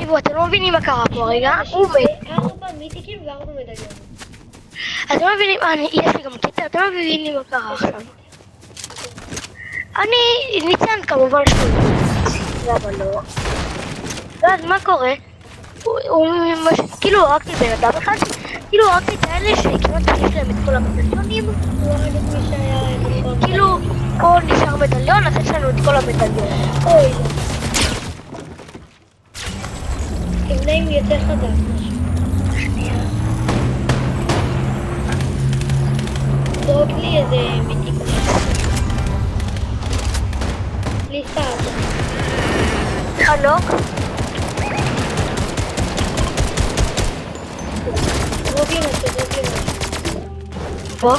תקשיבו, אתם לא מבינים מה קרה פה רגע, הוא מת. 4 מיתיקים ו4 מדליונים. אתם לא מבינים, יש לי גם קטע, אתם לא מבינים מה קרה עכשיו. ניצן כמובן שלי. למה לא? ואז מה קורה? הוא כאילו הרגתי בן אדם אחד, כאילו הרגתי את האלה שכמעט יש להם את כל המדליונים. הוא הרג את מי שהיה כאילו, פה נשאר מדליון, אז יש לנו את כל המדליון. אוי. תמנה אם יותר חדש משהו. שנייה. זרוק לי איזה מיתיק. לי סעד. חנוק. זרוק לי משהו. בוא.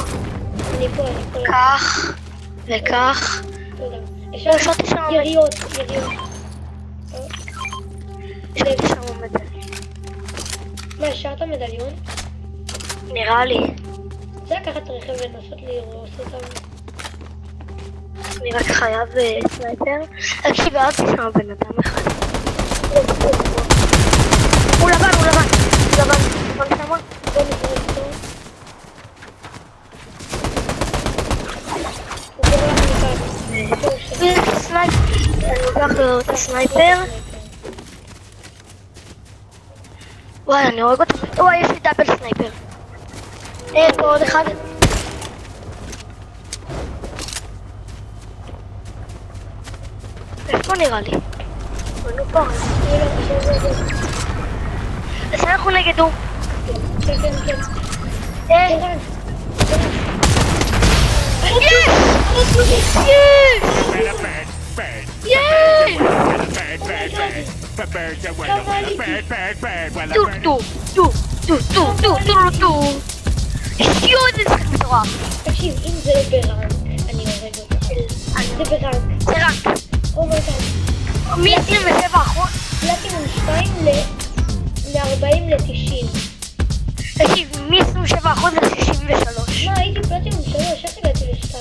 אני פה. כך. וכך. תודה. השארתי שם יריות. השארתי שם מדליון. מה, השארת מדליון? נראה לי. זה לקחת רכב ולנסות להרוס אותם. אני רק חייב סנייפר. תקשיב, הרגתי שם בן אדם אחד. הוא לבן שמה. בוא נזרוק אותו. הוא קורא לך מכאן. אני לוקח לו את הסנייפר. וואי, אני הורג אותו. וואי, יש לי דאבל סנייפר. פה עוד אחד. איפה נראה לי? בנו פה. אז אנחנו נגדו. כן. איזה משחק מטורף. תקשיב, אם זה לא ברנק, אני הורג אותך. זה ברנק. זה רק אומייגאד. מ-27%. פלטינום 2 מ-40 ל-90. תקשיב, מ-27% ל-63. מה, הייתי פלטינום 3, איך הגעתי ל-2?